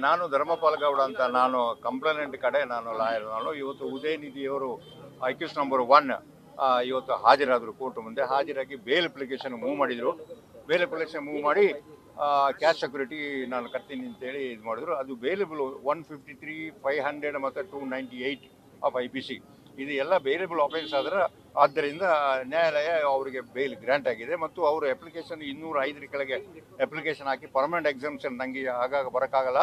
ನಾನು ಧರ್ಮಪಾಲ್ ಗೌಡ ಅಂತ, ನಾನು ಕಂಪ್ಲೇಂಟ್ ಕಡೆ ನಾನು ಲಾಯರ್. ಇವತ್ತು ಉದಯನಿಧಿಯವರು ಅಕ್ಯೂಸ್ ನಂಬರ್ 1 ಇವತ್ತು ಹಾಜರಾದರು, ಕೋರ್ಟ್ ಮುಂದೆ ಹಾಜರಾಗಿ ಬೇಲ್ ಅಪ್ಲಿಕೇಶನ್ ಮೂವ್ ಮಾಡಿದರು. ಬೇಲ್ ಅಪ್ಲಿಕೇಶನ್ ಮೂವ್ ಮಾಡಿ ಕ್ಯಾಶ್ ಸೆಕ್ಯೂರಿಟಿ ನಾನು ಕಟ್ತೀನಿ ಅಂತೇಳಿ ಇದು ಮಾಡಿದ್ರು. ಅದು ಬೇಲೇಬಲ್ 153, 500 ಮತ್ತು 298 ಆಫ್ IPC ಇದು ಎಲ್ಲ ಬೇಲೇಬಲ್ ಆಫೆನ್ಸ್ ಆದರೆ, ಆದ್ದರಿಂದ ನ್ಯಾಯಾಲಯ ಅವರಿಗೆ ಬೇಲ್ ಗ್ರ್ಯಾಂಟ್ ಆಗಿದೆ. ಮತ್ತು ಅವರು ಅಪ್ಲಿಕೇಶನ್ 205 ಕೆಳಗೆ ಅಪ್ಲಿಕೇಶನ್ ಹಾಕಿ ಪರ್ಮನೆಂಟ್ ಎಕ್ಸಾಮ್ಷನ್ ನನಗೆ ಆಗಾಗ ಬರೋಕ್ಕಾಗಲ್ಲ,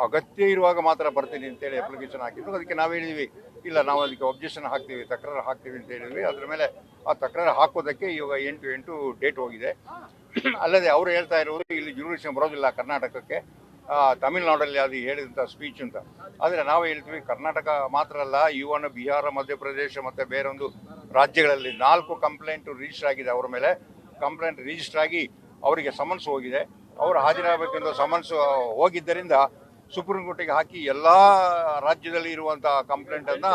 ಅಗತ್ಯ ಇರುವಾಗ ಮಾತ್ರ ಬರ್ತೀನಿ ಅಂತೇಳಿ ಅಪ್ಲಿಕೇಶನ್ ಹಾಕಿದ್ರು. ಅದಕ್ಕೆ ನಾವು ಹೇಳಿದ್ವಿ, ಇಲ್ಲ ನಾವು ಅದಕ್ಕೆ ಒಬ್ಜೆಕ್ಷನ್ ಹಾಕ್ತೀವಿ, ತಕರಾರು ಹಾಕ್ತೀವಿ ಅಂತ ಹೇಳಿದ್ವಿ. ಅದ್ರ ಮೇಲೆ ಆ ತಕರಾರು ಹಾಕೋದಕ್ಕೆ ಇವಾಗ 8 ಡೇಟ್ ಹೋಗಿದೆ. ಅಲ್ಲದೆ ಅವರು ಹೇಳ್ತಾ ಇರೋದು ಇಲ್ಲಿ ಜುರಿಡಿಕ್ಷನ್ ಬರೋದಿಲ್ಲ ಕರ್ನಾಟಕಕ್ಕೆ, ತಮಿಳುನಾಡಲ್ಲಿ ಅದು ಹೇಳಿದಂಥ ಸ್ಪೀಚ್ ಅಂತ. ಆದರೆ ನಾವು ಹೇಳ್ತೀವಿ ಕರ್ನಾಟಕ ಮಾತ್ರ ಅಲ್ಲ, ಇವನ್ ಬಿಹಾರ, ಮಧ್ಯಪ್ರದೇಶ ಮತ್ತು ಬೇರೊಂದು ರಾಜ್ಯಗಳಲ್ಲಿ 4 ಕಂಪ್ಲೇಂಟ್ ರಿಜಿಸ್ಟರ್ ಆಗಿದೆ. ಅವರ ಮೇಲೆ ಕಂಪ್ಲೇಂಟ್ ರಿಜಿಸ್ಟರ್ ಆಗಿ ಅವರಿಗೆ ಸಮನ್ಸ್ ಹೋಗಿದೆ. ಅವರು ಹಾಜರಾಗಬೇಕೆಂದು ಸಮನ್ಸ್ ಹೋಗಿದ್ದರಿಂದ ಸುಪ್ರೀಂ ಕೋರ್ಟಿಗೆ ಹಾಕಿ ಎಲ್ಲ ರಾಜ್ಯದಲ್ಲಿ ಇರುವಂಥ ಕಂಪ್ಲೇಂಟನ್ನು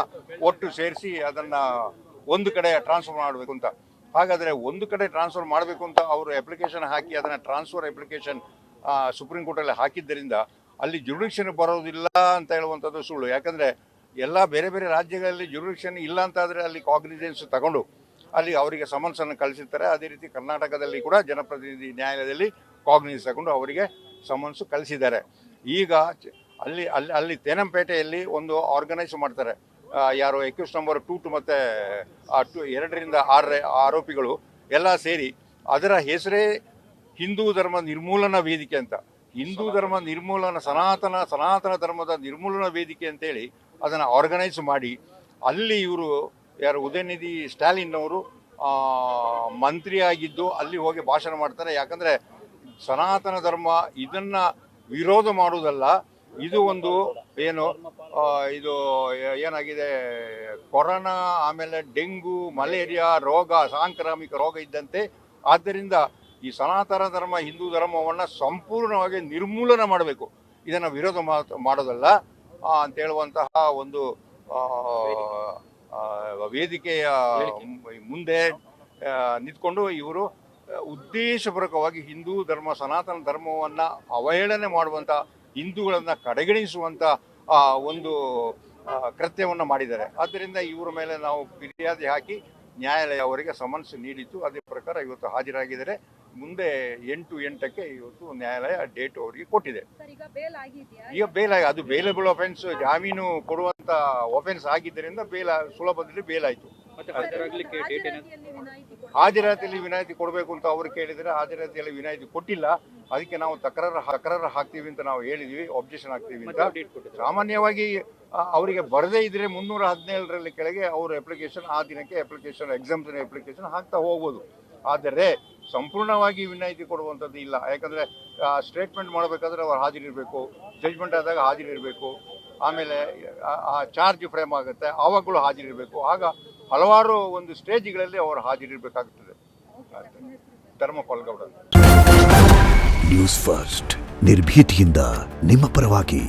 ಒಟ್ಟು ಸೇರಿಸಿ ಅದನ್ನು ಒಂದು ಕಡೆ ಟ್ರಾನ್ಸ್ಫರ್ ಮಾಡಬೇಕು ಅಂತ. ಹಾಗಾದರೆ ಒಂದು ಕಡೆ ಟ್ರಾನ್ಸ್ಫರ್ ಮಾಡಬೇಕು ಅಂತ ಅವರು ಅಪ್ಲಿಕೇಶನ್ ಹಾಕಿ ಅದನ್ನು ಟ್ರಾನ್ಸ್ಫರ್ ಅಪ್ಲಿಕೇಶನ್ ಸುಪ್ರೀಂ ಕೋರ್ಟಲ್ಲಿ ಹಾಕಿದ್ದರಿಂದ ಅಲ್ಲಿ ಜುರಿಡಿಕ್ಷನ್ ಬರೋದಿಲ್ಲ ಅಂತ ಹೇಳುವಂಥದ್ದು ಸುಳ್ಳು. ಯಾಕಂದರೆ ಎಲ್ಲ ಬೇರೆ ಬೇರೆ ರಾಜ್ಯಗಳಲ್ಲಿ ಜುರಿಡಿಕ್ಷನ್ ಇಲ್ಲ ಅಂತಾದರೆ ಅಲ್ಲಿ ಕಾಗ್ನಿಜೆನ್ಸ್ ತಗೊಂಡು ಅಲ್ಲಿ ಅವರಿಗೆ ಸಮನ್ಸನ್ನು ಕಳಿಸಿರ್ತಾರೆ. ಅದೇ ರೀತಿ ಕರ್ನಾಟಕದಲ್ಲಿ ಕೂಡ ಜನಪ್ರತಿನಿಧಿ ನ್ಯಾಯಾಲಯದಲ್ಲಿ ಕಾಗ್ನಿಜೆನ್ಸ್ ತಗೊಂಡು ಅವರಿಗೆ ಸಮನ್ಸು ಕಳಿಸಿದ್ದಾರೆ. ಈಗ ಅಲ್ಲಿ ತೇನಂಪೇಟೆಯಲ್ಲಿ ಒಂದು ಆರ್ಗನೈಸ್ ಮಾಡ್ತಾರೆ, ಯಾರು ಅಕ್ಯೂಸ್ ನಂಬರ್ 2 ಮತ್ತು 2ರಿಂದ 6 ಆರೋಪಿಗಳು ಎಲ್ಲ ಸೇರಿ, ಅದರ ಹೆಸರೇ ಹಿಂದೂ ಧರ್ಮ ನಿರ್ಮೂಲನಾ ವೇದಿಕೆ ಅಂತ. ಹಿಂದೂ ಧರ್ಮ ನಿರ್ಮೂಲನ ಸನಾತನ ಧರ್ಮದ ನಿರ್ಮೂಲನಾ ವೇದಿಕೆ ಅಂತೇಳಿ ಅದನ್ನು ಆರ್ಗನೈಸ್ ಮಾಡಿ ಅಲ್ಲಿ ಇವರು ಯಾರು ಉದಯನಿಧಿ ಸ್ಟಾಲಿನ್ ಅವರು ಮಂತ್ರಿಯಾಗಿದ್ದು ಅಲ್ಲಿ ಹೋಗಿ ಭಾಷಣ ಮಾಡ್ತಾರೆ. ಯಾಕಂದರೆ ಸನಾತನ ಧರ್ಮ ಇದನ್ನು ವಿರೋಧ ಮಾಡುವುದಲ್ಲ, ಇದು ಒಂದು ಇದು ಏನಾಗಿದೆ, ಕೊರೋನಾ ಆಮೇಲೆ ಡೆಂಗು, ಮಲೇರಿಯಾ ರೋಗ, ಸಾಂಕ್ರಾಮಿಕ ರೋಗ ಇದ್ದಂತೆ. ಆದ್ದರಿಂದ ಈ ಸನಾತನ ಧರ್ಮ ಹಿಂದೂ ಧರ್ಮವನ್ನು ಸಂಪೂರ್ಣವಾಗಿ ನಿರ್ಮೂಲನೆ ಮಾಡಬೇಕು, ಇದನ್ನು ವಿರೋಧ ಮಾಡೋದಲ್ಲ ಅಂತ ಹೇಳುವಂತಹ ಒಂದು ವೇದಿಕೆಯ ಮುಂದೆ ನಿಂತ್ಕೊಂಡು ಇವರು ಉದ್ದೇಶಪೂರ್ವಕವಾಗಿ ಹಿಂದೂ ಧರ್ಮ, ಸನಾತನ ಧರ್ಮವನ್ನು ಅವಹೇಳನೆ ಮಾಡುವಂಥ, ಹಿಂದೂಗಳನ್ನು ಕಡೆಗಣಿಸುವಂಥ ಒಂದು ಕೃತ್ಯವನ್ನು ಮಾಡಿದ್ದಾರೆ. ಆದ್ದರಿಂದ ಇವರ ಮೇಲೆ ನಾವು ಫಿರ್ಯಾದಿ ಹಾಕಿ ನ್ಯಾಯಾಲಯ ಅವರಿಗೆ ಸಮನ್ಸ್ ನೀಡಿತ್ತು. ಅದೇ ಪ್ರಕಾರ ಇವತ್ತು ಹಾಜರಾಗಿದ್ದಾರೆ. ಮುಂದೆ 8/8 ಇವತ್ತು ನ್ಯಾಯಾಲಯ ಡೇಟ್ ಅವರಿಗೆ ಕೊಟ್ಟಿದೆ. ಈಗ ಬೇಲ್ ಆಗಿ, ಅದು ಬೇಲೇಬಲ್ ಆಫೆನ್ಸ್, ಜಾಮೀನು ಕೊಡುವಂಥ ಆಫೆನ್ಸ್ ಆಗಿದ್ದರಿಂದ ಸುಲಭದಲ್ಲಿ ಬೇಲ್ ಆಯಿತು. ಹಾಜರಾತಿಯಲ್ಲಿ ವಿನಾಯಿತಿ ಕೊಡಬೇಕು ಅಂತ ಅವರು ಕೇಳಿದರೆ ಹಾಜರಾತಿಯಲ್ಲಿ ವಿನಾಯಿತಿ ಕೊಟ್ಟಿಲ್ಲ. ಅದಕ್ಕೆ ನಾವು ತಕರಾರು ಹಾಕ್ತೀವಿ ಅಂತ ನಾವು ಹೇಳಿದ್ವಿ, ಒಬ್ಜೆಕ್ಷನ್ ಹಾಕ್ತೀವಿ ಅಂತ. ಸಾಮಾನ್ಯವಾಗಿ ಅವರಿಗೆ ಬರದೇ ಇದ್ರೆ 317ರಲ್ಲಿ ಕೆಳಗೆ ಅವರು ಅಪ್ಲಿಕೇಶನ್ ಆ ದಿನಕ್ಕೆ ಅಪ್ಲಿಕೇಶನ್ ಎಕ್ಸಾಮ್ಷನ್ ಅಪ್ಲಿಕೇಶನ್ ಹಾಕ್ತಾ ಹೋಗ್ಬೋದು. ಆದರೆ ಸಂಪೂರ್ಣವಾಗಿ ವಿನಾಯಿತಿ ಕೊಡುವಂಥದ್ದು ಇಲ್ಲ. ಯಾಕಂದರೆ ಸ್ಟೇಟ್ಮೆಂಟ್ ಮಾಡಬೇಕಾದ್ರೆ ಅವರು ಹಾಜರಿರಬೇಕು, ಜಡ್ಜ್ಮೆಂಟ್ ಆದಾಗ ಹಾಜರಿರಬೇಕು, ಆಮೇಲೆ ಚಾರ್ಜ್ ಫ್ರೇಮ್ ಆಗುತ್ತೆ ಆವಾಗಲೂ ಹಾಜರಿರಬೇಕು. ಆಗ ಹಲವಾರು ಒಂದು ಸ್ಟೇಜ್ಗಳಲ್ಲಿ ಅವರು ಹಾಜರಿರಬೇಕಾಗುತ್ತದೆ. ಧರ್ಮಪಾಲ್ ಗೌಡ. ನ್ಯೂಸ್ ಫಸ್ಟ್, ನಿರ್ಭೀತಿಯಿಂದ ನಿಮ್ಮ ಪರವಾಗಿ.